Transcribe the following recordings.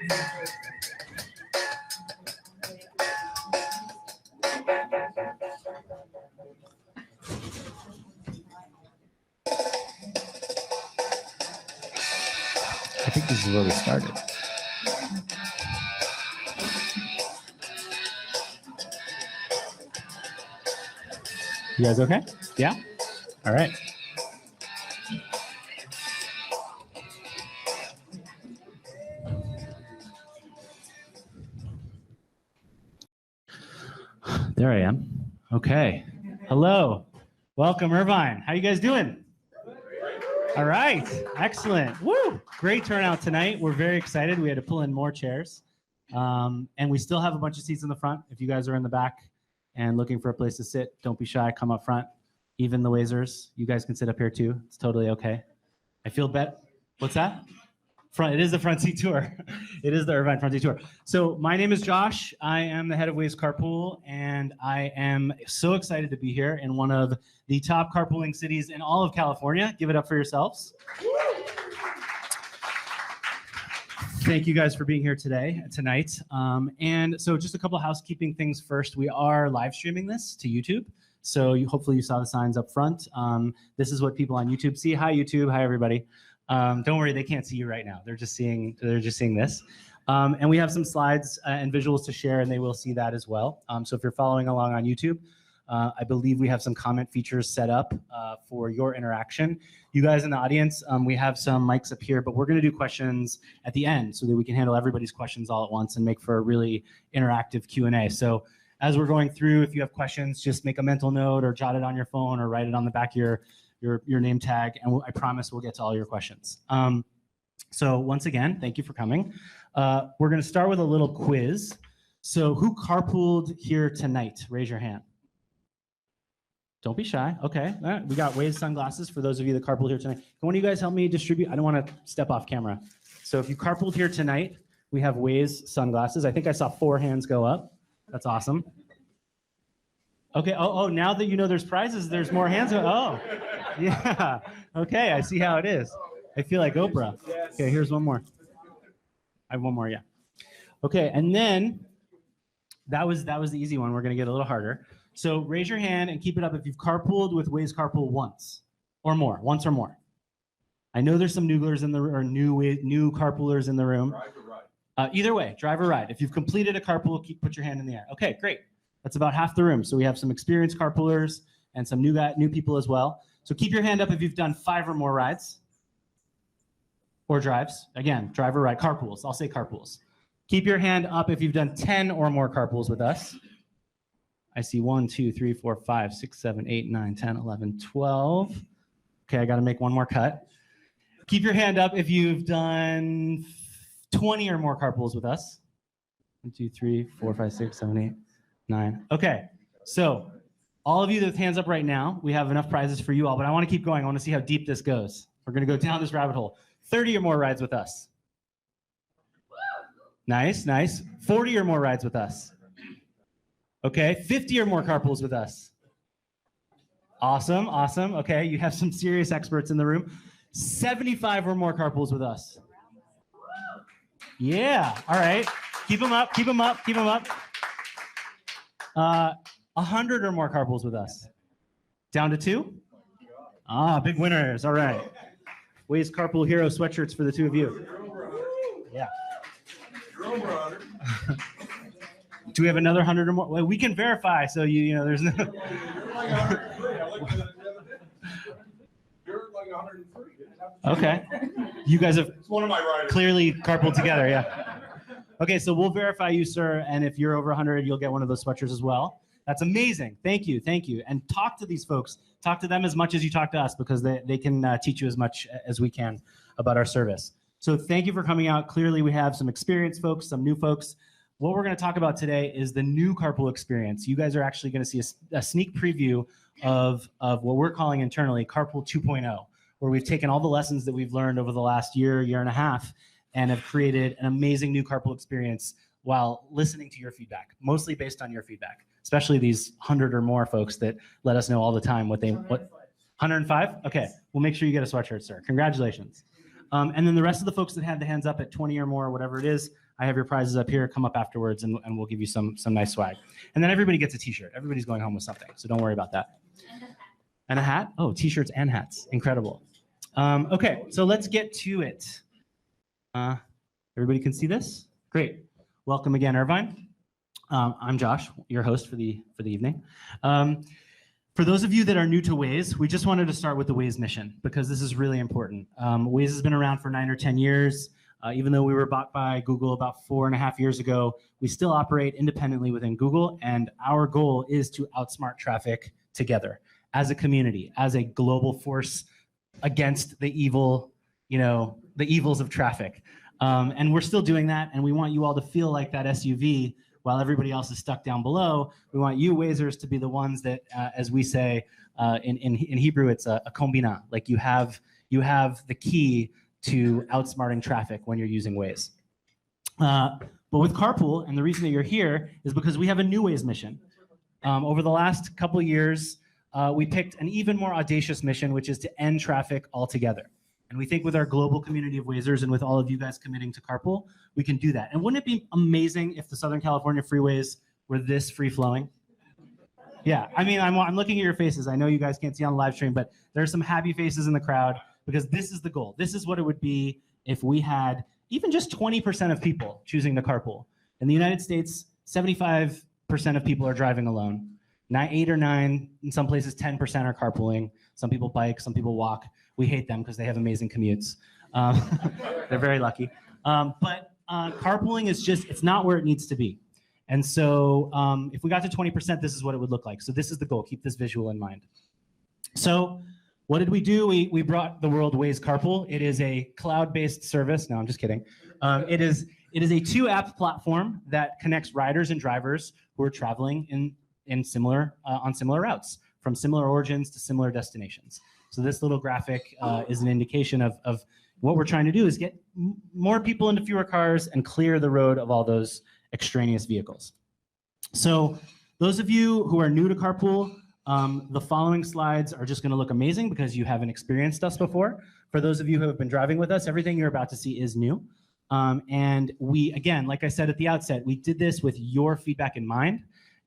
I think this is where we started. You guys okay? Yeah? All right. There I am. Okay. Hello. Welcome, Irvine. How you guys doing? All right. Excellent. Woo! Great turnout tonight. We're very excited. We had to pull in more chairs. And we still have a bunch of seats in the front. If you guys are in the back and looking for a place to sit, don't be shy. Come up front. Even the Wazers, you guys can sit up here too. It's totally okay. I feel bet. What's that? Front. It is the front seat tour. It is the Irvine front seat tour. So my name is Josh. I am the head of Waze Carpool, and I am so excited to be here in one of the top carpooling cities in all of California. Give it up for yourselves. Thank you guys for being here tonight. And so just a couple of housekeeping things first. We are live streaming this to YouTube. So hopefully you saw the signs up front. This is what people on YouTube see. Hi, YouTube. Hi, everybody. Don't worry, they can't see you right now. They're just seeing this. And we have some slides and visuals to share, and they will see that as well. So if you're following along on YouTube, I believe we have some comment features set up for your interaction. You guys in the audience, we have some mics up here, but we're going to do questions at the end so that we can handle everybody's questions all at once and make for a really interactive Q&A. So as we're going through, if you have questions, just make a mental note or jot it on your phone or write it on the back of your name tag, and I promise we'll get to all your questions. So once again, thank you for coming. We're going to start with a little quiz. So who carpooled here tonight? Raise your hand. Don't be shy. Okay. All right. We got Waze sunglasses for those of you that carpooled here tonight. Can one of you guys help me distribute? I don't want to step off camera. So if you carpooled here tonight, we have Waze sunglasses. I think I saw 4 hands go up. That's awesome. Okay. Oh, now that you know there's prizes, there's more hands. Oh, yeah. Okay. I see how it is. I feel like Oprah. Okay. Here's one more. I have one more. Yeah. Okay. And then that was the easy one. We're going to get a little harder. So raise your hand and keep it up if you've carpooled with Waze Carpool once or more. I know there's some nooglers in the or new carpoolers in the room. Drive or ride. Either way, drive or ride. If you've completed a carpool, put your hand in the air. Okay, great. That's about half the room. So we have some experienced carpoolers and some new people as well. So keep your hand up if you've done 5 or more rides or drives. Again, drive or ride, carpools. I'll say carpools. Keep your hand up if you've done 10 or more carpools with us. I see 1, 2, 3, 4, 5, 6, 7, 8, 9, 10, 11, 12. Okay, I got to make one more cut. Keep your hand up if you've done 20 or more carpools with us. 1, 2, 3, 4, 5, 6, 7, 8, 9. Okay, so all of you with hands up right now, we have enough prizes for you all, but I want to keep going. I want to see how deep this goes. We're going to go down this rabbit hole. 30 or more rides with us. Nice, nice. 40 or more rides with us. Okay, 50 or more carpools with us. Awesome, awesome. Okay, you have some serious experts in the room. 75 or more carpools with us. Yeah, all right. Keep them up, keep them up, keep them up. 100 or more carpools with us. Down to 2? Ah, big winners, all right. Waze Carpool Hero sweatshirts for the 2 of you. Yeah. Do we have another 100 or more? Well, we can verify, so you know, there's no. You're like 103. Okay. You guys have one of my riders. Clearly carpooled together, yeah. Okay, so we'll verify you, sir, and if you're over 100, you'll get one of those sweatshirts as well. That's amazing. Thank you, thank you. And talk to these folks. Talk to them as much as you talk to us, because they can teach you as much as we can about our service. So thank you for coming out. Clearly, we have some experienced folks, some new folks. What we're going to talk about today is the new carpool experience. You guys are actually going to see a sneak preview of what we're calling internally Carpool 2.0, where we've taken all the lessons that we've learned over the last year and a half, and have created an amazing new carpool experience while listening to your feedback, mostly based on your feedback, especially these 100 or more folks that let us know all the time what 105? Okay, we'll make sure you get a sweatshirt, sir. Congratulations. And then the rest of the folks that had the hands up at 20 or more, whatever it is, I have your prizes up here. Come up afterwards, and we'll give you some nice swag. And then everybody gets a T-shirt. Everybody's going home with something, so don't worry about that. And a hat? Oh, T-shirts and hats. Incredible. Okay, so let's get to it. Everybody can see this? Great. Welcome again, Irvine. I'm Josh, your host for the evening. For those of you that are new to Waze, we just wanted to start with the Waze mission because this is really important. Waze has been around for 9 or 10 years. Even though we were bought by Google about 4.5 years ago, we still operate independently within Google, and our goal is to outsmart traffic together as a community, as a global force against the evil, the evils of traffic. And we're still doing that, and we want you all to feel like that SUV while everybody else is stuck down below. We want you Wazers to be the ones that, as we say in Hebrew, it's a kombina. Like you have the key to outsmarting traffic when you're using Waze. But with Carpool, and the reason that you're here is because we have a new Waze mission. Over the last couple of years, we picked an even more audacious mission, which is to end traffic altogether. And we think with our global community of Wazers and with all of you guys committing to Carpool, we can do that. And wouldn't it be amazing if the Southern California freeways were this free-flowing? Yeah, I mean, I'm looking at your faces. I know you guys can't see on the live stream, but there are some happy faces in the crowd because this is the goal. This is what it would be if we had even just 20% of people choosing to carpool. In the United States, 75% of people are driving alone. 8 or 9, in some places 10% are carpooling. Some people bike, some people walk. We hate them because they have amazing commutes. They're very lucky. But carpooling is just, it's not where it needs to be. And so if we got to 20%, this is what it would look like. So this is the goal. Keep this visual in mind. So what did we do? We brought the world Waze Carpool. It is a cloud-based service. No, I'm just kidding. It is a 2-app platform that connects riders and drivers who are traveling on similar routes, from similar origins to similar destinations. So this little graphic is an indication of what we're trying to do is get more people into fewer cars and clear the road of all those extraneous vehicles. So those of you who are new to Carpool, the following slides are just going to look amazing because you haven't experienced us before. For those of you who have been driving with us, everything you're about to see is new. And we, again, like I said at the outset, we did this with your feedback in mind.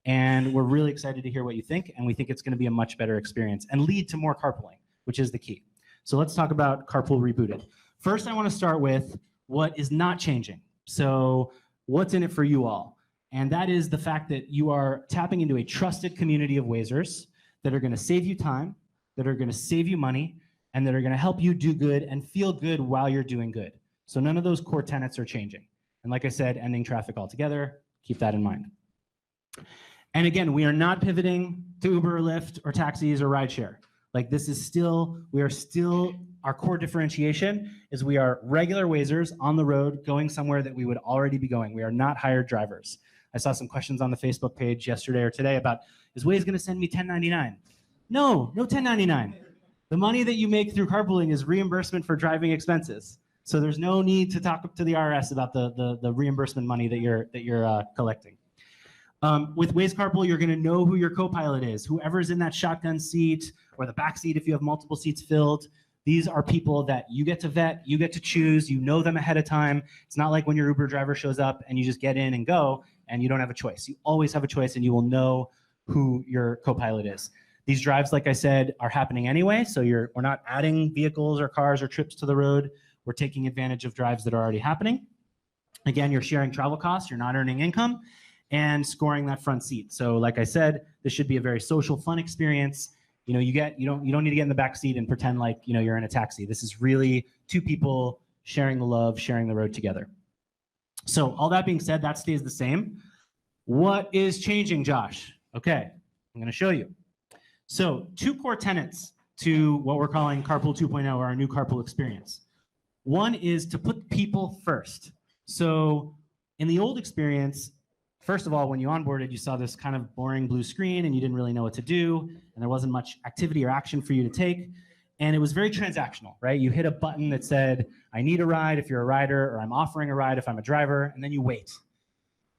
And we're really excited to hear what you think. And we think it's going to be a much better experience and lead to more carpooling, which is the key. So let's talk about Carpool Rebooted. First, I want to start with what is not changing. So what's in it for you all? And that is the fact that you are tapping into a trusted community of Wazers that are going to save you time, that are going to save you money, and that are going to help you do good and feel good while you're doing good. So none of those core tenets are changing. And like I said, ending traffic altogether, keep that in mind. And again, we are not pivoting to Uber or Lyft or taxis or rideshare. Like this is still, our core differentiation is we are regular Wazers on the road going somewhere that we would already be going. We are not hired drivers. I saw some questions on the Facebook page yesterday or today about, is Waze gonna send me 1099? No 1099. The money that you make through carpooling is reimbursement for driving expenses. So there's no need to talk to the IRS about the reimbursement money that you're collecting. With Waze Carpool, you're going to know who your co-pilot is. Whoever's in that shotgun seat or the back seat if you have multiple seats filled, these are people that you get to vet, you get to choose, you know them ahead of time. It's not like when your Uber driver shows up and you just get in and go and you don't have a choice. You always have a choice and you will know who your co-pilot is. These drives, like I said, are happening anyway, so we're not adding vehicles or cars or trips to the road. We're taking advantage of drives that are already happening. Again, you're sharing travel costs, you're not earning income, and scoring that front seat. So like I said, this should be a very social, fun experience. You know, you don't need to get in the back seat and pretend like you're in a taxi. This is really 2 people sharing the love, sharing the road together. So all that being said, that stays the same. What is changing, Josh? Okay, I'm going to show you. So 2 core tenets to what we're calling Carpool 2.0 or our new Carpool experience. One is to put people first. So in the old experience, first of all, when you onboarded, you saw this kind of boring blue screen and you didn't really know what to do, and there wasn't much activity or action for you to take. And it was very transactional, right? You hit a button that said, I need a ride if you're a rider, or I'm offering a ride if I'm a driver, and then you wait.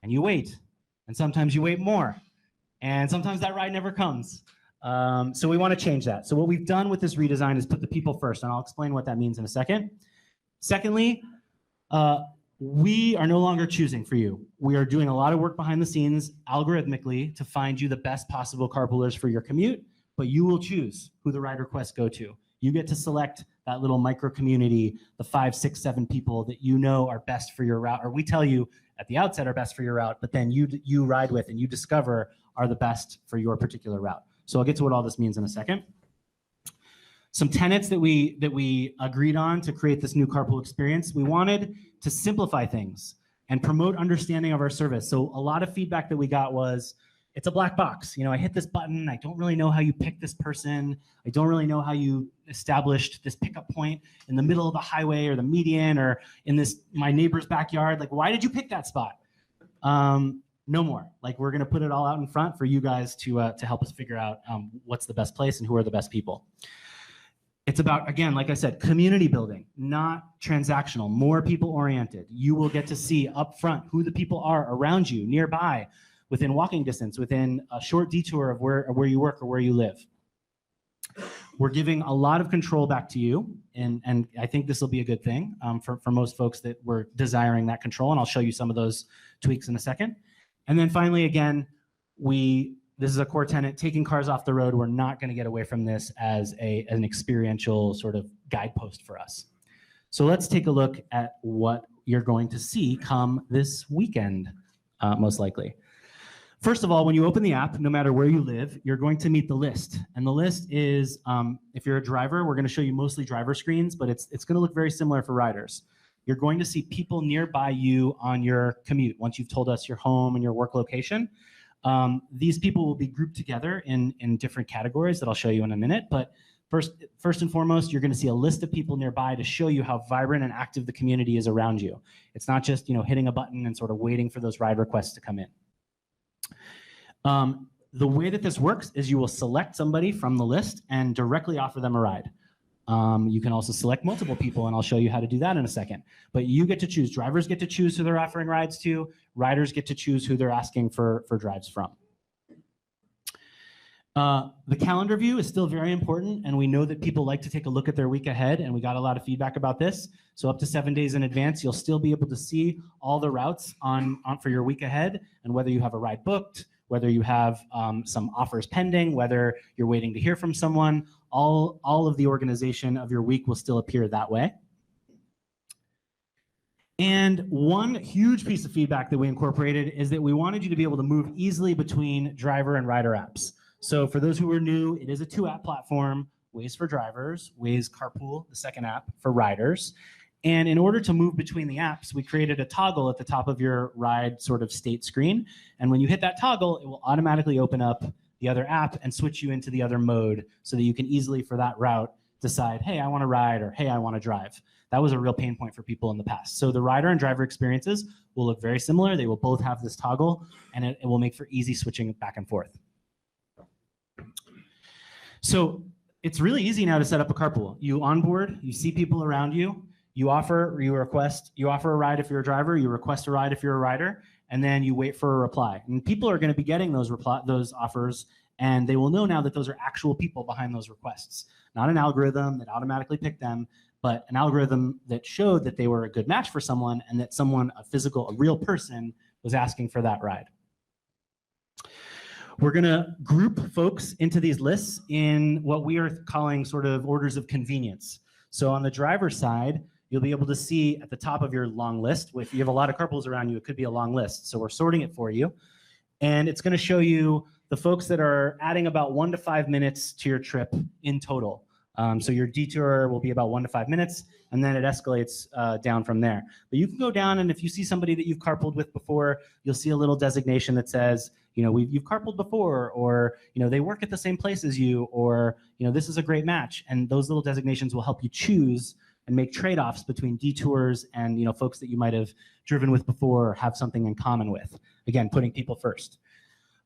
And you wait. And sometimes you wait more. And sometimes that ride never comes. So we want to change that. So what we've done with this redesign is put the people first, and I'll explain what that means in a second. Secondly, we are no longer choosing for you. We are doing a lot of work behind the scenes algorithmically to find you the best possible carpoolers for your commute, but you will choose who the ride requests go to. You get to select that little micro community, the 5, 6, 7 people that you know are best for your route, or we tell you at the outset are best for your route, but then you ride with and you discover are the best for your particular route. So I'll get to what all this means in a second. Some tenets that we agreed on to create this new carpool experience. We wanted to simplify things and promote understanding of our service. So a lot of feedback that we got was, it's a black box. You know, I hit this button. I don't really know how you pick this person. I don't really know how you established this pickup point in the middle of the highway or the median or in my neighbor's backyard. Like, why did you pick that spot? No more. Like, we're going to put it all out in front for you guys to help us figure out what's the best place and who are the best people. It's about, again, like I said, community building, not transactional, more people oriented. You will get to see up front who the people are around you, nearby, within walking distance, within a short detour of where you work or where you live. We're giving a lot of control back to you, and I think this will be a good thing for most folks that were desiring that control, and I'll show you some of those tweaks in a second. And then finally, again, this is a core tenet, taking cars off the road. We're not going to get away from this as an experiential sort of guidepost for us. So let's take a look at what you're going to see come this weekend, most likely. First of all, when you open the app, no matter where you live, you're going to meet the list. And the list is, if you're a driver, we're going to show you mostly driver screens, but it's going to look very similar for riders. You're going to see people nearby you on your commute. Once you've told us your home and your work location, these people will be grouped together in different categories that I'll show you in a minute. But first and foremost, you're going to see a list of people nearby to show you how vibrant and active the community is around you. It's not just, hitting a button and sort of waiting for those ride requests to come in. The way that this works is you will select somebody from the list and directly offer them a ride. You can also select multiple people, and I'll show you how to do that in a second. But you get to choose. Drivers get to choose who they're offering rides to. Riders get to choose who they're asking for drives from. The calendar view is still very important, and we know that people like to take a look at their week ahead, and we got a lot of feedback about this. So up to 7 days in advance, you'll still be able to see all the routes on for your week ahead, and whether you have a ride booked, whether you have some offers pending, whether you're waiting to hear from someone, all of the organization of your week will still appear that way. And one huge piece of feedback that we incorporated is that we wanted you to be able to move easily between driver and rider apps. So for those who are new, it is a 2-app platform, Waze for drivers, Waze Carpool, the second app for riders. And in order to move between the apps, we created a toggle at the top of your ride sort of state screen. And when you hit that toggle, it will automatically open up the other app and switch you into the other mode so that you can easily, for that route, decide, hey, I want to ride, or hey, I want to drive. That was a real pain point for people in the past. So the rider and driver experiences will look very similar. They will both have this toggle, and it will make for easy switching back and forth. So it's really easy now to set up a carpool. You onboard, you see people around you, you offer a ride if you're a driver, you request a ride if you're a rider, and then you wait for a reply. And people are going to be getting those offers, and they will know now that those are actual people behind those requests. Not an algorithm that automatically picked them, but an algorithm that showed that they were a good match for someone and that someone, a real person, was asking for that ride. We're going to group folks into these lists in what we are calling sort of orders of convenience. So on the driver's side, you'll be able to see at the top of your long list, if you have a lot of carpools around you, it could be a long list. So we're sorting it for you. And it's going to show you the folks that are adding about 1 to 5 minutes to your trip in total. So your detour will be about 1 to 5 minutes, and then it escalates down from there. But you can go down, and if you see somebody that you've carpooled with before, you'll see a little designation that says, you've carpooled before, or they work at the same place as you, or this is a great match. And those little designations will help you choose and make trade-offs between detours and folks that you might have driven with before or have something in common with. Again, putting people first.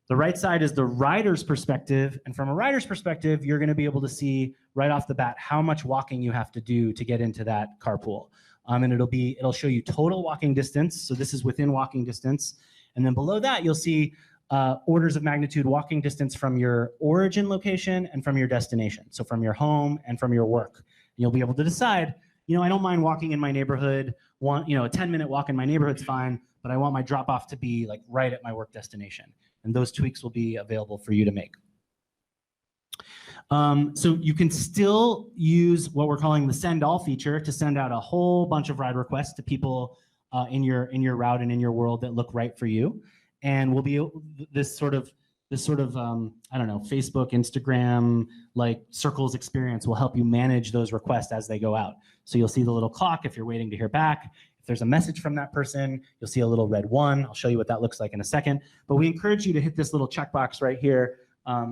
The right side is the rider's perspective, and from a rider's perspective, you're going to be able to see right off the bat how much walking you have to do to get into that carpool. And it'll show you total walking distance, so this is within walking distance. And then below that, you'll see orders of magnitude walking distance from your origin location and from your destination, so from your home and from your work. And you'll be able to decide, I don't mind walking in my neighborhood. A 10-minute walk in my neighborhood's fine, but I want my drop off to be like right at my work destination. And those tweaks will be available for you to make. So you can still use what we're calling the send all feature to send out a whole bunch of ride requests to people in your route and in your world that look right for you. And we'll be this sort of I don't know, Facebook, Instagram, like circles experience will help you manage those requests as they go out. So you'll see the little clock if you're waiting to hear back. If there's a message from that person, you'll see a little red 1. I'll show you what that looks like in a second. But we encourage you to hit this little checkbox right here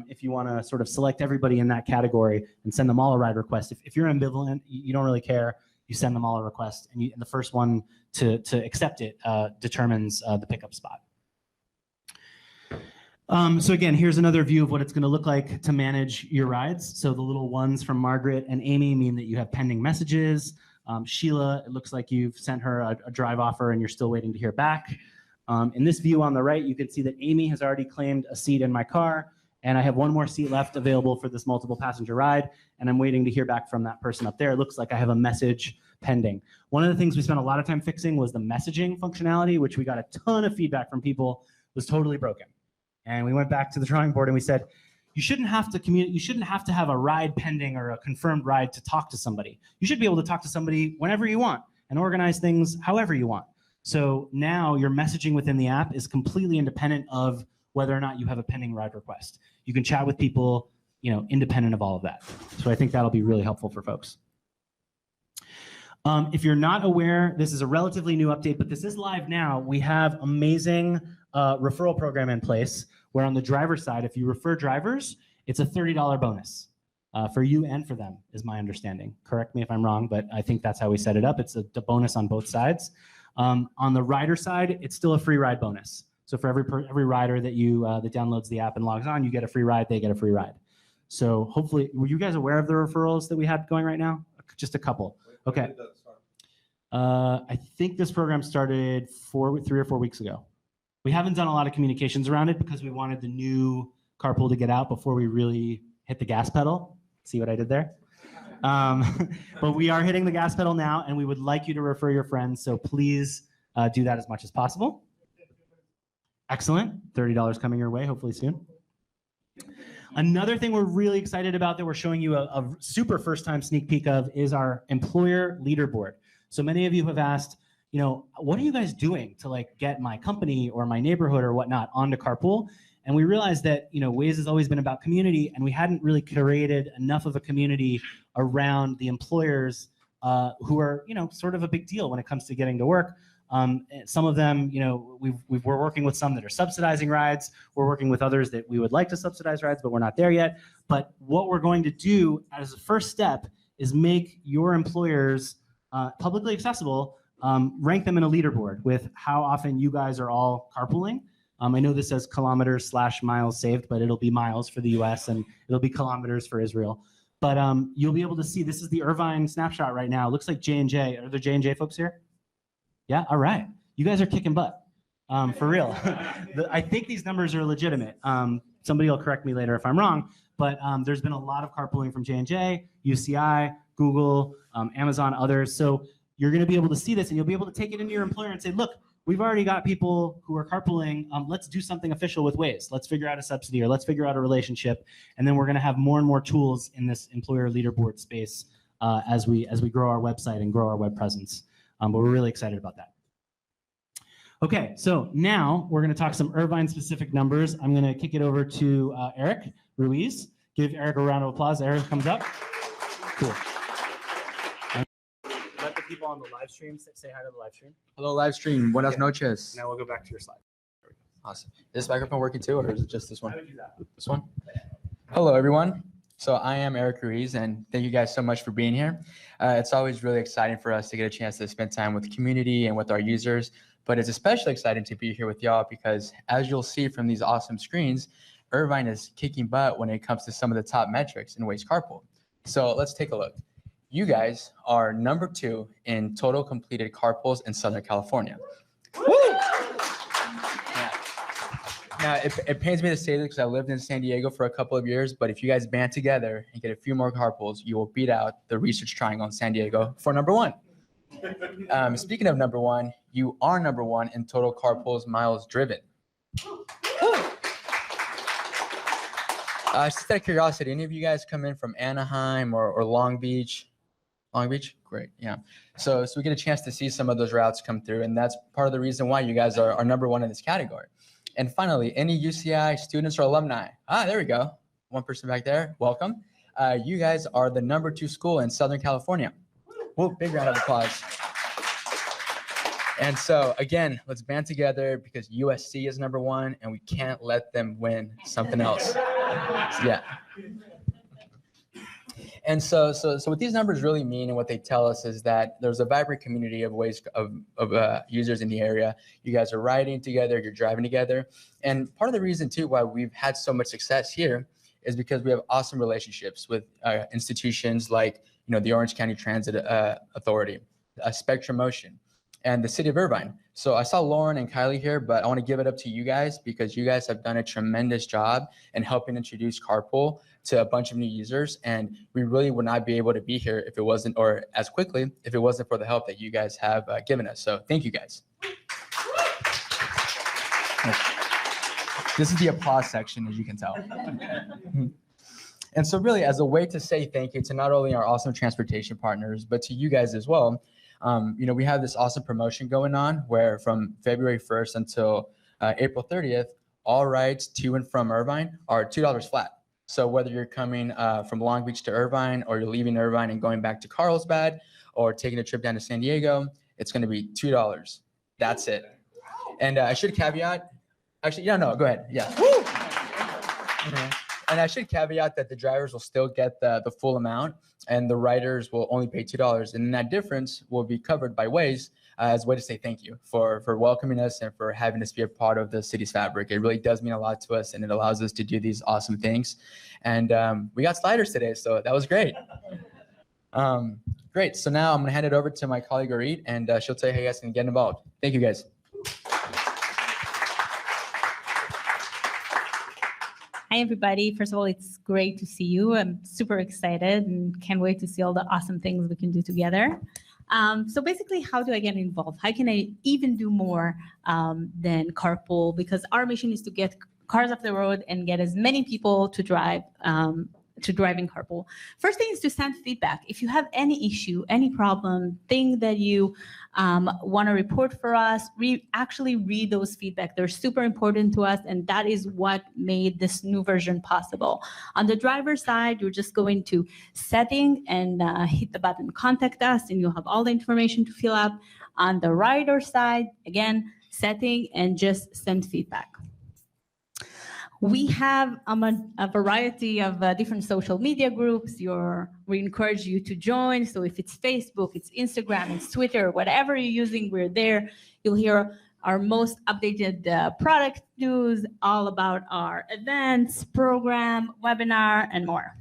if you want to sort of select everybody in that category and send them all a ride request. If you're ambivalent, you don't really care, you send them all a request, and the first one to accept it determines the pickup spot. So again, here's another view of what it's going to look like to manage your rides. So the little ones from Margaret and Amy mean that you have pending messages. Sheila, it looks like you've sent her a drive offer and you're still waiting to hear back. In this view on the right, you can see that Amy has already claimed a seat in my car, and I have one more seat left available for this multiple passenger ride, and I'm waiting to hear back from that person up there. It looks like I have a message pending. One of the things we spent a lot of time fixing was the messaging functionality, which we got a ton of feedback from people was totally broken. And we went back to the drawing board and we said, you shouldn't have to communicate. You shouldn't have to have a ride pending or a confirmed ride to talk to somebody. You should be able to talk to somebody whenever you want and organize things however you want. So now your messaging within the app is completely independent of whether or not you have a pending ride request. You can chat with people, independent of all of that. So I think that'll be really helpful for folks. If you're not aware, this is a relatively new update, but this is live now. We have amazing referral program in place where on the driver side, if you refer drivers, it's a $30 bonus for you and for them, is my understanding. Correct me if I'm wrong, but I think that's how we set it up. It's a bonus on both sides. On the rider side, it's still a free ride bonus. So for every rider that that downloads the app and logs on, you get a free ride, they get a free ride. So hopefully, were you guys aware of the referrals that we had going right now? Just a couple. Okay. I think this program started 3 or 4 weeks ago. We haven't done a lot of communications around it because we wanted the new carpool to get out before we really hit the gas pedal. See what I did there? But we are hitting the gas pedal now, and we would like you to refer your friends. So please do that as much as possible. Excellent. $30 coming your way, hopefully soon. Another thing we're really excited about that we're showing you a super first-time sneak peek of is our employer leaderboard. So many of you have asked, what are you guys doing to get my company or my neighborhood or whatnot onto Carpool? And we realized that Waze has always been about community, and we hadn't really created enough of a community around the employers who are sort of a big deal when it comes to getting to work. Some of them, we're working with some that are subsidizing rides. We're working with others that we would like to subsidize rides, but we're not there yet. But what we're going to do as a first step is make your employers publicly accessible, rank them in a leaderboard with how often you guys are all carpooling. I know this says kilometers/miles saved, but it'll be miles for the US and it'll be kilometers for Israel. But you'll be able to see, this is the Irvine snapshot right now. It looks like J&J. Are there J&J folks here? Yeah, all right. You guys are kicking butt, for real. I think these numbers are legitimate. Somebody will correct me later if I'm wrong, but there's been a lot of carpooling from J&J, UCI, Google, Amazon, others. So you're gonna be able to see this and you'll be able to take it into your employer and say, look, we've already got people who are carpooling. Let's do something official with Waze. Let's figure out a subsidy or let's figure out a relationship. And then we're gonna have more and more tools in this employer leaderboard space as we grow our website and grow our web presence. But we're really excited about that. Okay, so now we're going to talk some Irvine-specific numbers. I'm going to kick it over to Eric Ruiz. Give Eric a round of applause. Eric comes up. Cool. And let the people on the live stream say hi to the live stream. Hello, live stream. Buenas noches. Now we'll go back to your slide. Awesome. Is this microphone working too, or is it just this one? How would you do that? This one? Hello, everyone. So I am Eric Ruiz, and thank you guys so much for being here. It's always really exciting for us to get a chance to spend time with the community and with our users, but it's especially exciting to be here with y'all because as you'll see from these awesome screens, Irvine is kicking butt when it comes to some of the top metrics in Waze Carpool. So let's take a look. You guys are number 2 in total completed carpools in Southern California. Woo! Yeah. Now, it pains me to say this because I lived in San Diego for a couple of years, but if you guys band together and get a few more carpools, you will beat out the Research Triangle in San Diego for number one. Speaking of number one, you are number one in total carpools miles driven. Just out of curiosity, any of you guys come in from Anaheim or Long Beach? Long Beach? Great, yeah. So we get a chance to see some of those routes come through, and that's part of the reason why you guys are number one in this category. And finally, any UCI students or alumni? There we go. One person back there, welcome. You guys are the number 2 school in Southern California. Whoa, big round of applause. And so again, let's band together because USC is number 1 and we can't let them win something else. Yeah. And so what these numbers really mean and what they tell us is that there's a vibrant community of ways of users in the area. You guys are riding together, you're driving together. And part of the reason too why we've had so much success here is because we have awesome relationships with institutions like the Orange County Transit Authority, Spectrum Motion, and the city of Irvine. So I saw Lauren and Kylie here, but I want to give it up to you guys because you guys have done a tremendous job in helping introduce Carpool to a bunch of new users. And we really would not be able to be here if it wasn't, or as quickly, if it wasn't for the help that you guys have given us. So thank you guys. This is the applause section, as you can tell. And so really, as a way to say thank you to not only our awesome transportation partners, but to you guys as well, we have this awesome promotion going on where from February 1st until April 30th, all rides to and from Irvine are $2 flat. So whether you're coming from Long Beach to Irvine, or you're leaving Irvine and going back to Carlsbad, or taking a trip down to San Diego, it's going to be $2. That's it. And I should caveat, actually, no, go ahead. Yeah. Okay. And I should caveat that the drivers will still get the full amount and the riders will only pay $2. And that difference will be covered by Waze as a way to say thank you for welcoming us and for having us be a part of the city's fabric. It really does mean a lot to us and it allows us to do these awesome things. And we got sliders today, so that was great. Great, so now I'm gonna hand it over to my colleague Arit and she'll tell you how you guys can get involved. Thank you guys. Hi, everybody. First of all, it's great to see you. I'm super excited and can't wait to see all the awesome things we can do together. So basically, how do I get involved? How can I even do more than carpool? Because our mission is to get cars off the road and get as many people to drive in carpool. First thing is to send feedback. If you have any issue, any problem, thing that you want to report for us, actually read those feedback. They're super important to us, and that is what made this new version possible. On the driver's side, you're just going to setting and hit the button contact us, and you'll have all the information to fill up. On the rider side, again, setting and just send feedback. We have a variety of different social media groups. We encourage you to join. So if it's Facebook, it's Instagram, it's Twitter, whatever you're using, we're there. You'll hear our most updated product news, all about our events, program, webinar, and more.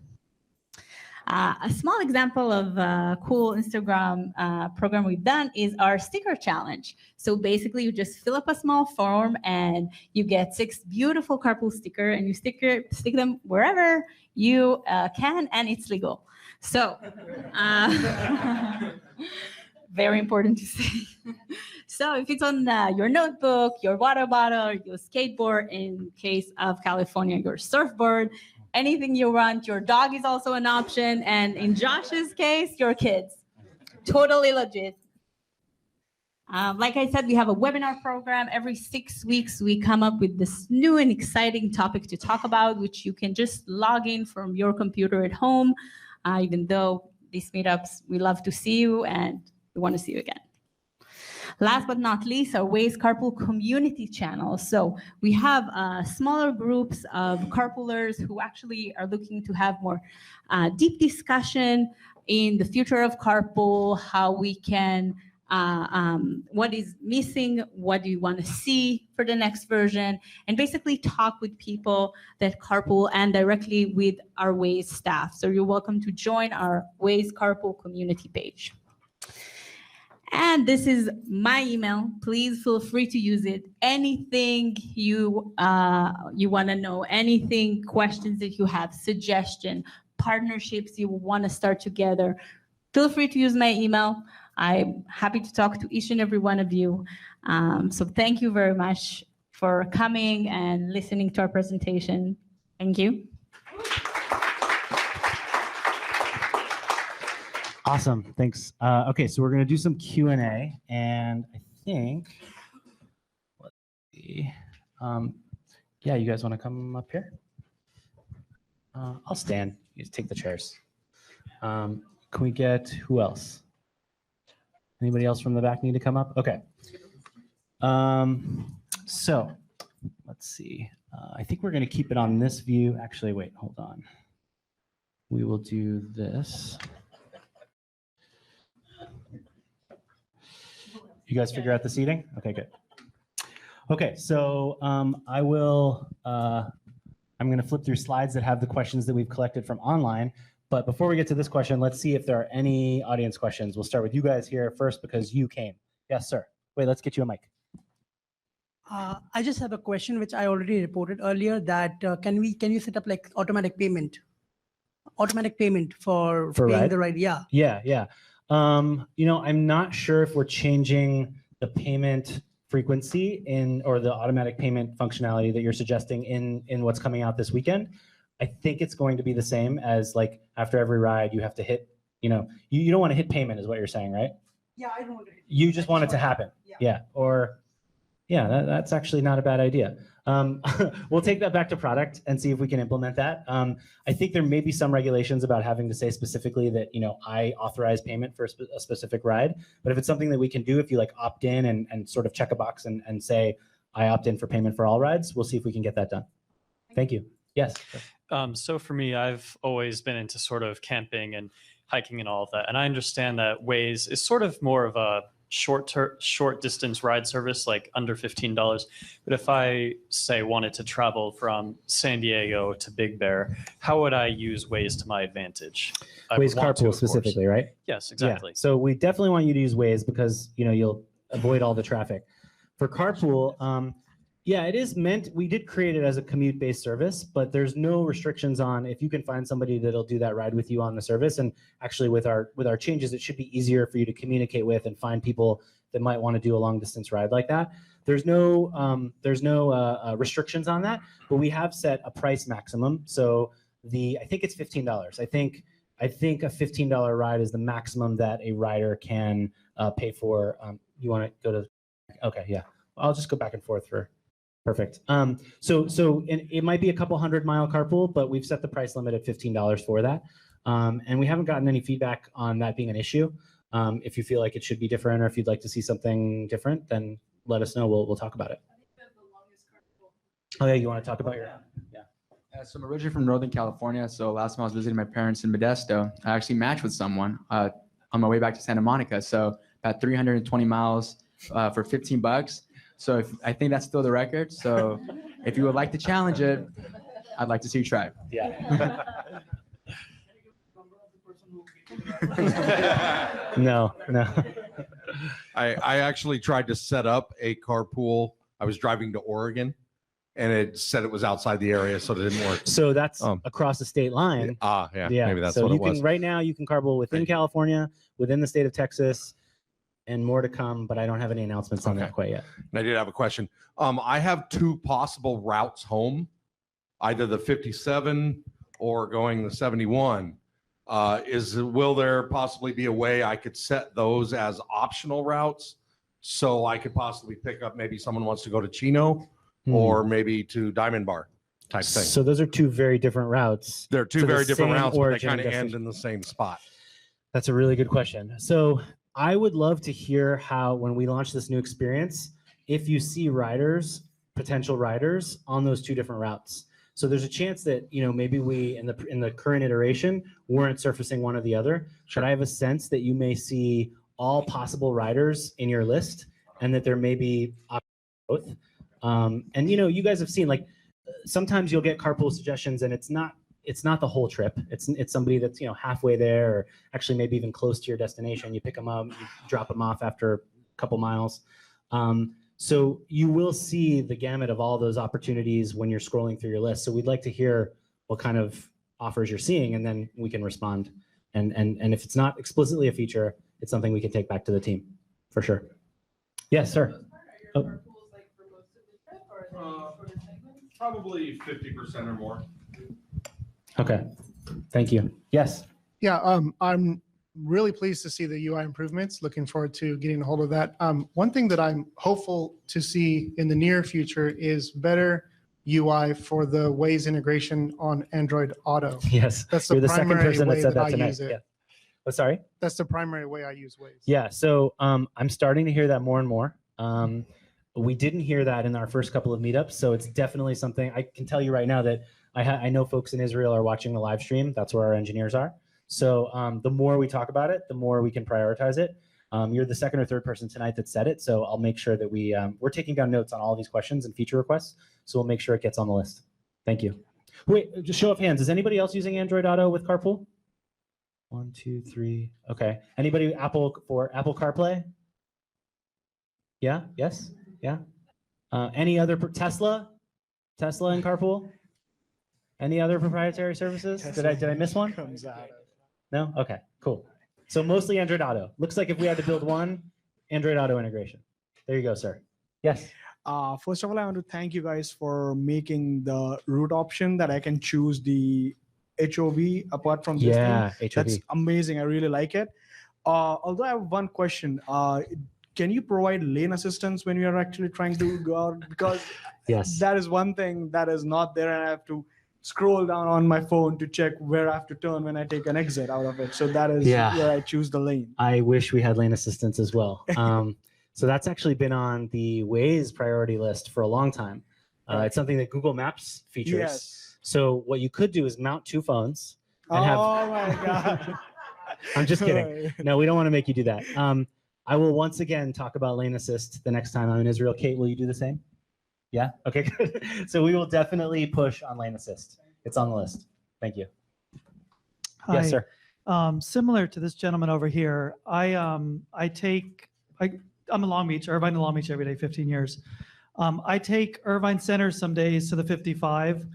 A small example of a cool Instagram program we've done is our sticker challenge. So basically, you just fill up a small form and you get 6 beautiful carpool stickers, and you stick them wherever you can, and it's legal. So very important to say. So if it's on your notebook, your water bottle, your skateboard, in case of California, your surfboard, anything you want, your dog is also an option, and in Josh's case, your kids. Totally legit. Like I said, we have a webinar program. Every 6 weeks, we come up with this new and exciting topic to talk about, which you can just log in from your computer at home. Even though these meetups, we love to see you and we want to see you again. Last but not least, our Waze Carpool community channel. So we have smaller groups of carpoolers who actually are looking to have more deep discussion in the future of carpool, how we can, what is missing, what do you want to see for the next version, and basically talk with people that carpool and directly with our Waze staff. So you're welcome to join our Waze Carpool community page. And this is my email. Please feel free to use it. Anything you want to know, anything, questions that you have, suggestion, partnerships you want to start together, feel free to use my email. I'm happy to talk to each and every one of you. So thank you very much for coming and listening to our presentation. Thank you. Awesome, thanks. Okay, so we're gonna do some Q&A, and I think, let's see. Yeah, you guys wanna come up here? I'll stand, you just take the chairs. Can we get, who else? Anybody else from the back need to come up? Okay. So let's see. I think we're gonna keep it on this view. Actually, wait, hold on. We will do this. You guys figure out the seating? Okay, good. Okay, so I'm gonna flip through slides that have the questions that we've collected from online. But before we get to this question, let's see if there are any audience questions. We'll start with you guys here first because you came. Yes, sir. Wait, let's get you a mic. I just have a question which I already reported earlier that can you set up like automatic payment for paying ride? the ride? Yeah. Yeah. I'm not sure if we're changing the payment frequency or the automatic payment functionality that you're suggesting in what's coming out this weekend. I think it's going to be the same as like after every ride you have to hit, you don't want to hit payment is what you're saying, right? Yeah, I don't want to hit. You just want it to happen. Yeah. That's actually not a bad idea. We'll take that back to product and see if we can implement that. I think there may be some regulations about having to say specifically that, I authorize payment for a specific ride. But if it's something that we can do, if you like opt in and sort of check a box and say, I opt in for payment for all rides, we'll see if we can get that done. Thank you. Yes. So for me, I've always been into sort of camping and hiking and all of that. And I understand that Waze is sort of more of a short distance ride service, like under $15. But if I say wanted to travel from San Diego to Big Bear, how would I use Waze to my advantage? Waze Carpool specifically, right? Yes, exactly. Yeah. So we definitely want you to use Waze because you'll avoid all the traffic. For Carpool, it is meant, we did create it as a commute-based service, but there's no restrictions on if you can find somebody that'll do that ride with you on the service. And actually with our changes, it should be easier for you to communicate with and find people that might want to do a long distance ride like that. There's no restrictions on that, but we have set a price maximum. So I think it's $15. I think a $15 ride is the maximum that a rider can pay for. You want to go to, okay, yeah. I'll just go back and forth for. Perfect. So it might be a couple 100-mile carpool, but we've set the price limit at $15 for that. And we haven't gotten any feedback on that being an issue. If you feel like it should be different or if you'd like to see something different, then let us know. We'll talk about it. Oh yeah, you want to talk about your? Yeah. So I'm originally from Northern California. So last time I was visiting my parents in Modesto, I actually matched with someone on my way back to Santa Monica. So about 320 miles for $15. So I think that's still the record. So if you would like to challenge it, I'd like to see you try it. Yeah. No. I actually tried to set up a carpool. I was driving to Oregon and it said it was outside the area, so it didn't work. So that's across the state line. Yeah, maybe that's so what you it was. Can, right now you can carpool within California, within the state of Texas, and more to come, but I don't have any announcements on that quite yet. And I did have a question. I have two possible routes home, either the 57 or going the 71. Will there possibly be a way I could set those as optional routes so I could possibly pick up, maybe someone wants to go to Chino or maybe to Diamond Bar type thing? So those are two very different routes. They're two very different routes, but they kind of end in the same spot. That's a really good question. So I would love to hear how, when we launch this new experience, if you see potential riders on those two different routes. So there's a chance that, maybe we, in the current iteration, weren't surfacing one or the other. Sure. But I have a sense that you may see all possible riders in your list and that there may be options both. And, you guys have seen, like, sometimes you'll get carpool suggestions and it's not it's not the whole trip. It's somebody that's, halfway there, or actually maybe even close to your destination. You pick them up, you drop them off after a couple miles. So you will see the gamut of all those opportunities when you're scrolling through your list. So we'd like to hear what kind of offers you're seeing, and then we can respond. And if it's not explicitly a feature, it's something we can take back to the team, for sure. Yes, sir. Oh. Probably 50% or more. Okay, thank you. Yes. Yeah, I'm really pleased to see the UI improvements. Looking forward to getting a hold of that. One thing that I'm hopeful to see in the near future is better UI for the Waze integration on Android Auto. Yes. That's the You're the second primary person that way said that that I tonight. use it. Yeah. Oh, sorry? That's the primary way I use Waze. Yeah, so I'm starting to hear that more and more. We didn't hear that in our first couple of meetups, so it's definitely something. I can tell you right now that I know folks in Israel are watching the live stream. That's where our engineers are. So the more we talk about it, the more we can prioritize it. You're the second or third person tonight that said it, so I'll make sure that we're taking down notes on all these questions and feature requests, so we'll make sure it gets on the list. Thank you. Wait, just show of hands. Is anybody else using Android Auto with Carpool? 1, 2, 3. Okay. Anybody Apple CarPlay? Yeah. Yes. Yeah. Any other Tesla and Carpool? Any other proprietary services? Did I miss one? No. Okay. Cool. So mostly Android Auto. Looks like if we had to build one, Android Auto integration. There you go, sir. Yes. First of all, I want to thank you guys for making the route option that I can choose the HOV apart from this Yeah, thing. HOV. That's amazing. I really like it. Although I have one question. Can you provide lane assistance when you are actually trying to go out? Because Yes. that is one thing that is not there, and I have to scroll down on my phone to check where I have to turn when I take an exit out of it. So that is where I choose the lane. I wish we had lane assistance as well. So that's actually been on the Waze priority list for a long time. It's something that Google Maps features. Yes. So what you could do is mount 2 phones and have. Oh my God. I'm just kidding. No, we don't want to make you do that. I will once again talk about lane assist the next time I'm in Israel. Kate, will you do the same? Yeah? Okay, good. So we will definitely push on lane assist. It's on the list. Thank you. Hi. Yes, sir. Similar to this gentleman over here, I'm in Long Beach, Irvine to Long Beach every day, 15 years. I take Irvine Center some days to the 55.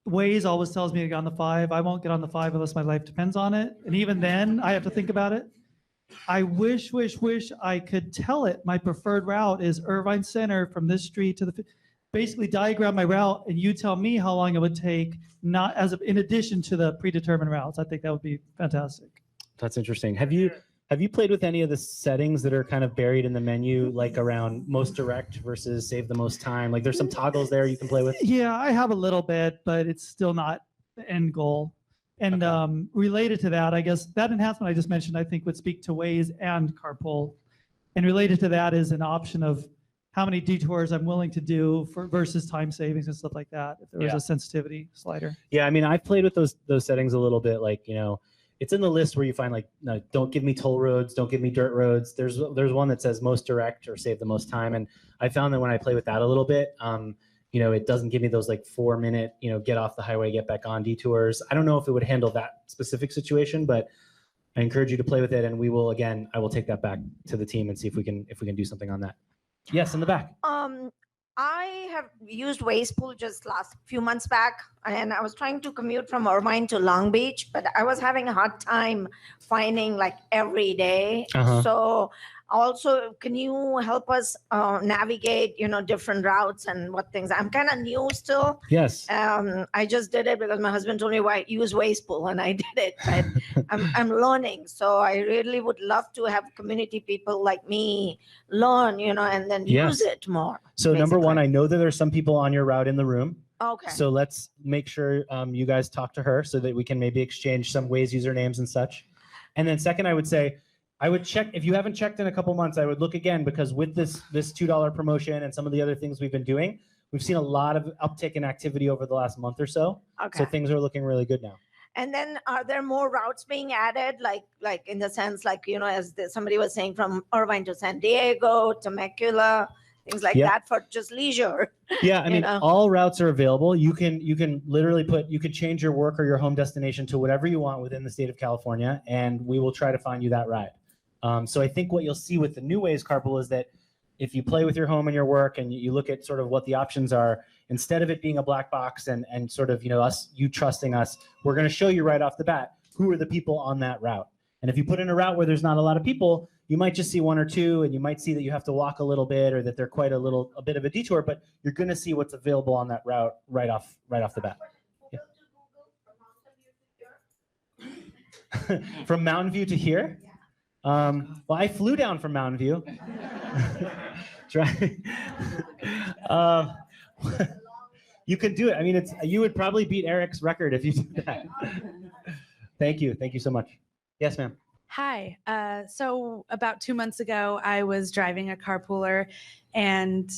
Waze always tells me to get on the 5. I won't get on the 5 unless my life depends on it. And even then, I have to think about it. I wish I could tell it my preferred route is Irvine Center from this street to the, basically diagram my route, and you tell me how long it would take, not as in addition to the predetermined routes. I think that would be fantastic. That's interesting. Have you played with any of the settings that are kind of buried in the menu, like around most direct versus save the most time? Like there's some toggles there you can play with? Yeah, I have a little bit, but it's still not the end goal. And related to that, I guess that enhancement I just mentioned, I think would speak to Waze and Carpool. And related to that is an option of how many detours I'm willing to do for versus time savings and stuff like that. If there was a sensitivity slider. Yeah, I mean, I've played with those settings a little bit. Like, it's in the list where you find like, no, don't give me toll roads, don't give me dirt roads. There's one that says most direct or save the most time. And I found that when I play with that a little bit, it doesn't give me those like 4-minute, get off the highway, get back on detours. I don't know if it would handle that specific situation, but I encourage you to play with it. And I will take that back to the team and see if we can do something on that. Yes, in the back. I have used Waze Pool just last few months back, and I was trying to commute from Irvine to Long Beach, but I was having a hard time finding like every day. So also, can you help us navigate, different routes and what things? I'm kind of new still. Yes. I just did it because my husband told me why use Waze Pool, and I did it. But I'm learning, so I really would love to have community people like me learn, and then use it more. So number one, I know that there's some people on your route in the room. Okay. So let's make sure you guys talk to her so that we can maybe exchange some Waze usernames and such. And then second, I would say, I would check, if you haven't checked in a couple months, I would look again, because with this $2 promotion and some of the other things we've been doing, we've seen a lot of uptick in activity over the last month or so. Okay. So things are looking really good now. And then are there more routes being added, like in the sense, like, as somebody was saying, from Irvine to San Diego, Temecula, things like Yeah. that for just leisure. Yeah, I You mean, know? all routes are available. You can literally you could change your work or your home destination to whatever you want within the state of California, and we will try to find you that ride. So I think what you'll see with the New Waze Carpool is that if you play with your home and your work and you look at sort of what the options are, instead of it being a black box and sort of, you trusting us, we're going to show you right off the bat who are the people on that route. And if you put in a route where there's not a lot of people, you might just see one or two, and you might see that you have to walk a little bit or that they're quite a bit of a detour, but you're going to see what's available on that route right off the bat. Yeah. From Mountain View to here? Well, I flew down from Mountain View. You could do it. I mean, you would probably beat Eric's record if you did that. Thank you. Thank you so much. Yes, ma'am. Hi. So about 2 months ago, I was driving a carpooler, and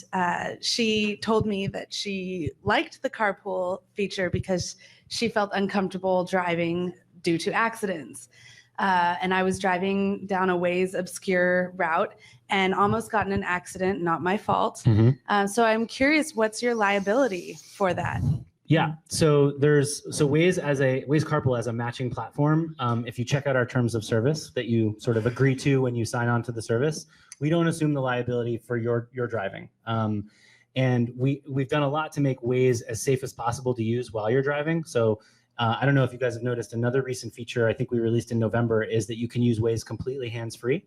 she told me that she liked the carpool feature because she felt uncomfortable driving due to accidents. And I was driving down a Waze obscure route and almost got in an accident, not my fault. Mm-hmm. So I'm curious, what's your liability for that? Yeah, so Waze Carpool as a matching platform. If you check out our terms of service that you sort of agree to when you sign on to the service, we don't assume the liability for your driving. And we've done a lot to make Waze as safe as possible to use while you're driving. So I don't know if you guys have noticed another recent feature I think we released in November is that you can use Waze completely hands-free.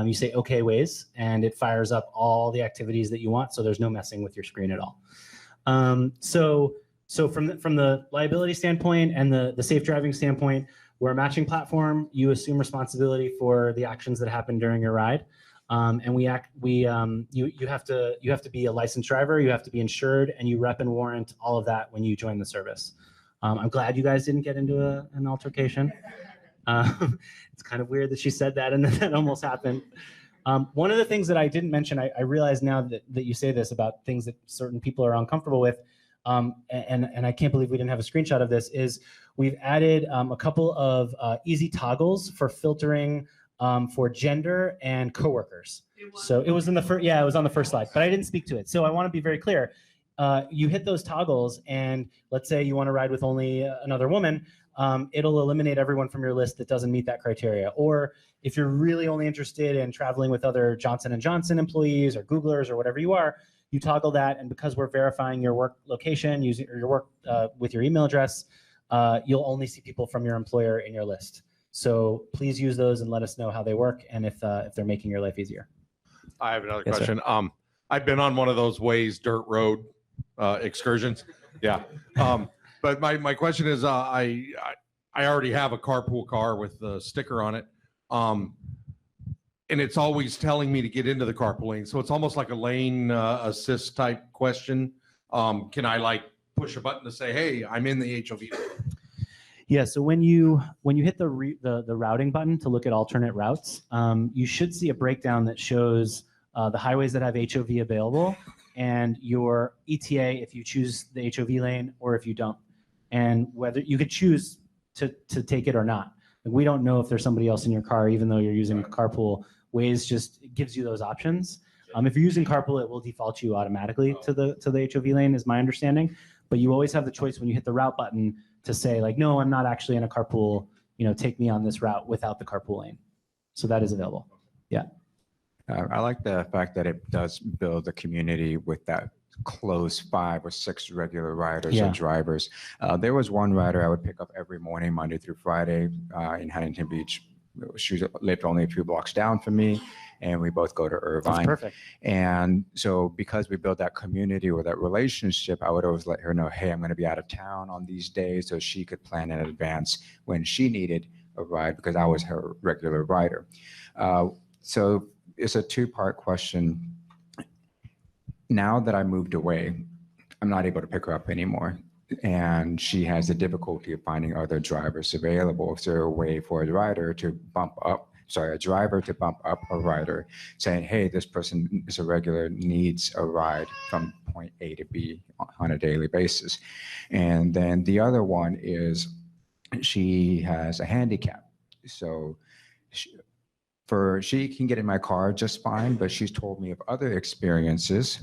You say, okay, Waze, and it fires up all the activities that you want. So there's no messing with your screen at all. So from the liability standpoint and the safe driving standpoint, we're a matching platform. You assume responsibility for the actions that happen during your ride. And you have to be a licensed driver, you have to be insured, and you rep and warrant all of that when you join the service. I'm glad you guys didn't get into an altercation. It's kind of weird that she said that and that almost happened. One of the things that I didn't mention, I realize now that you say this about things that certain people are uncomfortable with, and I can't believe we didn't have a screenshot of this, is we've added a couple of easy toggles for filtering for gender and coworkers. So it was in the first, it was on the first slide, but I didn't speak to it. So I want to be very clear. You hit those toggles, and let's say you want to ride with only another woman, it'll eliminate everyone from your list that doesn't meet that criteria. Or if you're really only interested in traveling with other Johnson & Johnson employees or Googlers or whatever you are, you toggle that, and because we're verifying your work location using your work with your email address, you'll only see people from your employer in your list. So please use those and let us know how they work and if they're making your life easier. I have another Yes, question. I've been on one of those Waze dirt road excursions. Yeah. But my question is, I already have a carpool car with the sticker on it. And it's always telling me to get into the carpool lane. So it's almost like a lane assist type question. Can I push a button to say, hey, I'm in the HOV? Yeah, so when you hit the routing button to look at alternate routes, you should see a breakdown that shows the highways that have HOV available and your ETA if you choose the HOV lane or if you don't, and whether you could choose to take it or not. We don't know if there's somebody else in your car, even though you're using carpool. Waze just gives you those options. If you're using carpool, it will default you automatically to the HOV lane, is my understanding. But you always have the choice when you hit the route button to say no, I'm not actually in a carpool. Take me on this route without the carpool lane. So that is available. Yeah. I like the fact that it does build a community with that close 5 or 6 regular riders or drivers. There was one rider I would pick up every morning, Monday through Friday, in Huntington Beach. She lived only a few blocks down from me, and we both go to Irvine. That's perfect. And so because we built that community or that relationship, I would always let her know, hey, I'm going to be out of town on these days, so she could plan in advance when she needed a ride because I was her regular rider. So it's a 2-part question. Now that I moved away, I'm not able to pick her up anymore. And she has the difficulty of finding other drivers available. Is there a way for a driver to bump up a rider saying, hey, this person is a regular, needs a ride from point A to B on a daily basis? And then the other one is she has a handicap. So she can get in my car just fine, but she's told me of other experiences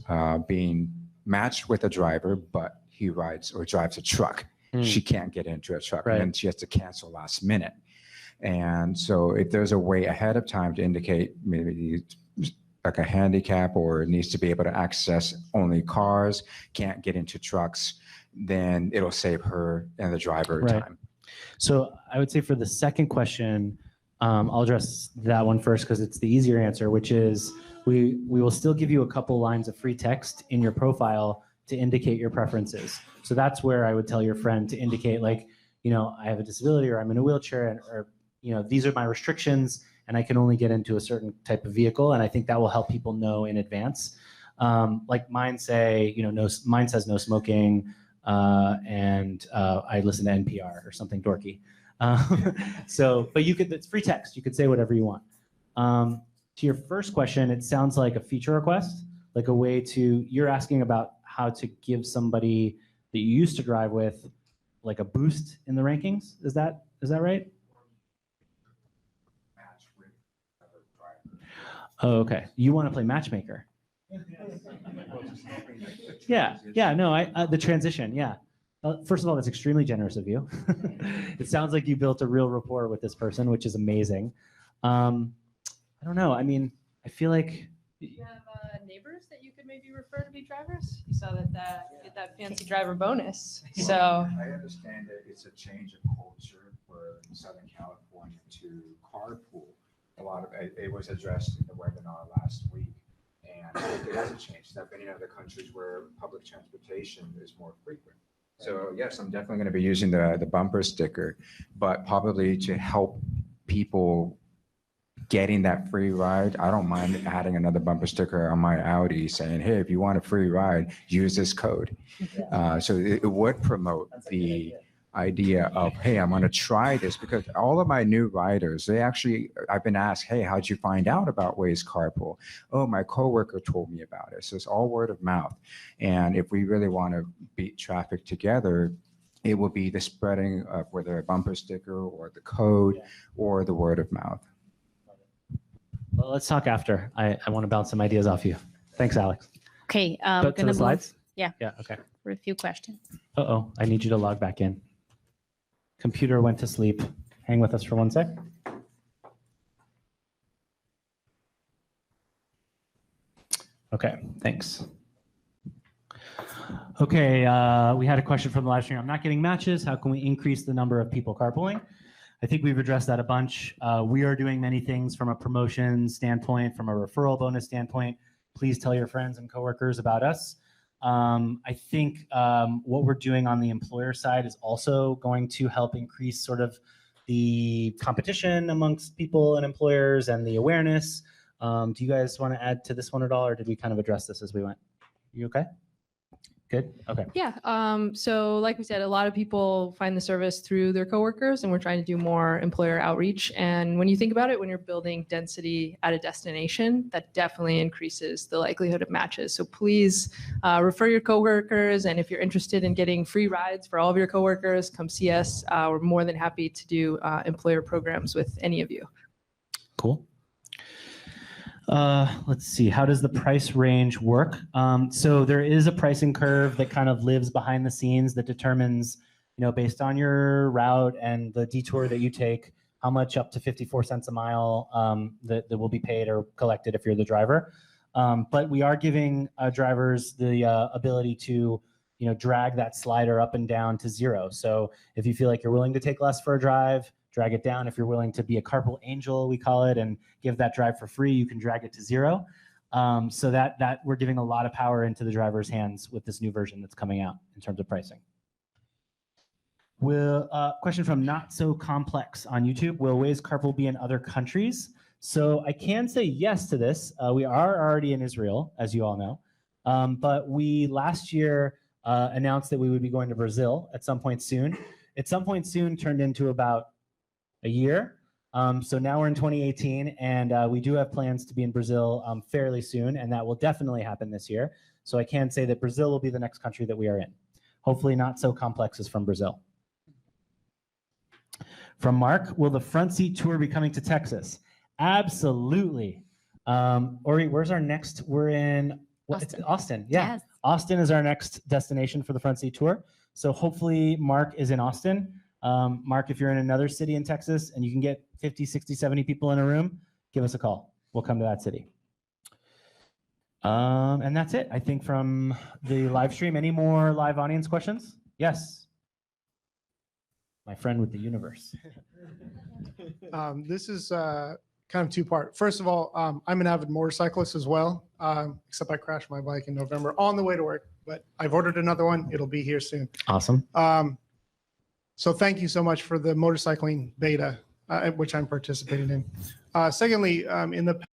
being matched with a driver, but he rides or drives a truck. She can't get into a truck, Right. and then she has to cancel last minute. And so if there's a way ahead of time to indicate maybe like a handicap or needs to be able to access only cars, can't get into trucks, then it'll save her and the driver Right. time. So I would say for the second question, I'll address that one first because it's the easier answer, which is we will still give you a couple lines of free text in your profile to indicate your preferences. So that's where I would tell your friend to indicate like, I have a disability or I'm in a wheelchair or these are my restrictions and I can only get into a certain type of vehicle. And I think that will help people know in advance. Like mine say, mine says no smoking and I listen to NPR or something dorky. But it's free text. You could say whatever you want. To your first question, it sounds like a feature request, like a way you're asking about how to give somebody that you used to drive with like a boost in the rankings. Is that right? Oh, okay. You want to play matchmaker? Yeah. No, the transition. Yeah. First of all, that's extremely generous of you. It sounds like you built a real rapport with this person, which is amazing. I don't know. I mean, I feel like. Do you have neighbors that you could maybe refer to be drivers? You saw get that fancy driver bonus. So I understand that it's a change of culture for Southern California to carpool. A lot of it was addressed in the webinar last week, and it hasn't changed. I've been in other countries where public transportation is more frequent. So yes, I'm definitely going to be using the bumper sticker, but probably to help people getting that free ride, I don't mind adding another bumper sticker on my Audi saying, hey, if you want a free ride, use this code. So it would promote the idea of, hey, I'm going to try this, because all of my new riders, I've been asked, hey, how'd you find out about Waze Carpool? Oh, my coworker told me about it. So it's all word of mouth. And if we really want to beat traffic together, it will be the spreading of whether a bumper sticker or the code or the word of mouth. Well, let's talk after. I want to bounce some ideas off you. Thanks, Alex. Okay. Go to the slides? Yeah. Yeah, okay. For a few questions. Uh-oh, I need you to log back in. Computer went to sleep. Hang with us for 1 sec. Okay, thanks. Okay, we had a question from the live stream. I'm not getting matches. How can we increase the number of people carpooling? I think we've addressed that a bunch. We are doing many things from a promotion standpoint, from a referral bonus standpoint. Please tell your friends and coworkers about us. I think what we're doing on the employer side is also going to help increase sort of the competition amongst people and employers and the awareness. Do you guys want to add to this one at all, or did we kind of address this as we went? You okay? Good? Okay. yeah, so like we said, a lot of people find the service through their coworkers, and we're trying to do more employer outreach. And when you think about it, when you're building density at a destination, that definitely increases the likelihood of matches. So please refer your coworkers, and if you're interested in getting free rides for all of your coworkers, come see us. We're more than happy to do employer programs with any of you. Cool. Let's see, how does the price range work? So there is a pricing curve that kind of lives behind the scenes that determines, based on your route and the detour that you take, how much up to 54 cents a mile that will be paid or collected if you're the driver. But we are giving drivers the ability to, drag that slider up and down to 0. So if you feel like you're willing to take less for a drive, drag it down. If you're willing to be a carpool angel, we call it, and give that drive for free, you can drag it to 0. So that we're giving a lot of power into the driver's hands with this new version that's coming out in terms of pricing. Question from Not So Complex on YouTube. Will Waze Carpool be in other countries? So I can say yes to this. We are already in Israel, as you all know. But we last year announced that we would be going to Brazil at some point soon. At some point soon turned into about a year. So now we're in 2018, and we do have plans to be in Brazil fairly soon, and that will definitely happen this year. So I can say that Brazil will be the next country that we are in. Hopefully Not So Complex is from Brazil. From Mark, will the front seat tour be coming to Texas? Absolutely. Ori, where's our next? We're in Austin. Yeah. Yes. Austin is our next destination for the front seat tour. So hopefully Mark is in Austin. Mark, if you're in another city in Texas and you can get 50, 60, 70 people in a room, give us a call. We'll come to that city. And that's it, I think, from the live stream. Any more live audience questions? Yes. My friend with the universe. This is kind of two-part. First of all, I'm an avid motorcyclist as well, except I crashed my bike in November on the way to work, but I've ordered another one. It'll be here soon. Awesome. So thank you so much for the motorcycling beta, which I'm participating in. Secondly, in the past,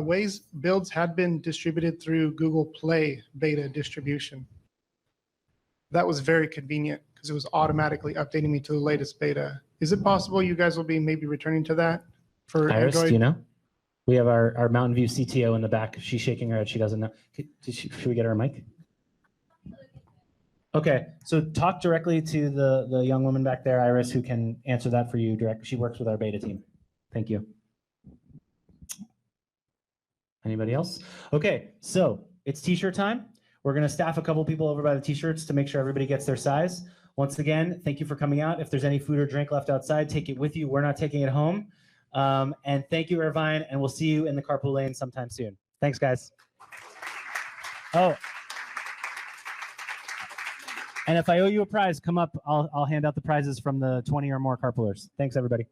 Waze builds had been distributed through Google Play beta distribution. That was very convenient because it was automatically updating me to the latest beta. Is it possible you guys will be maybe returning to that for Iris, Android? do you know? We have our Mountain View CTO in the back. She's shaking her head. She doesn't know. Should we get her a mic? Okay, so talk directly to the young woman back there, Iris, who can answer that for you directly. She works with our beta team. Thank you. Anybody else? Okay, so it's t-shirt time. We're gonna staff a couple people over by the t-shirts to make sure everybody gets their size. Once again, thank you for coming out. If there's any food or drink left outside, take it with you. We're not taking it home. And thank you, Irvine, and we'll see you in the carpool lane sometime soon. Thanks, guys. Oh. And if I owe you a prize, come up. I'll hand out the prizes from the 20 or more carpoolers. Thanks, everybody.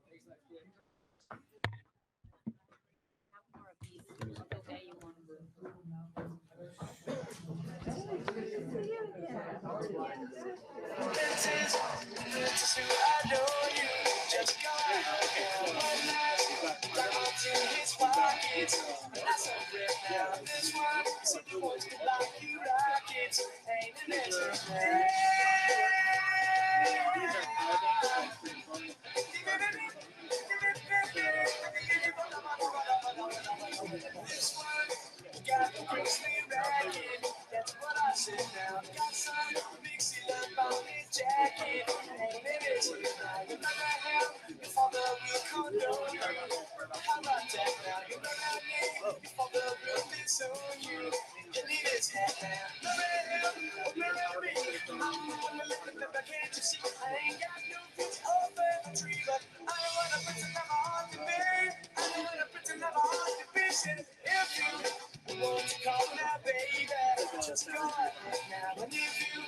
If you want to call now, baby, just call now. And if you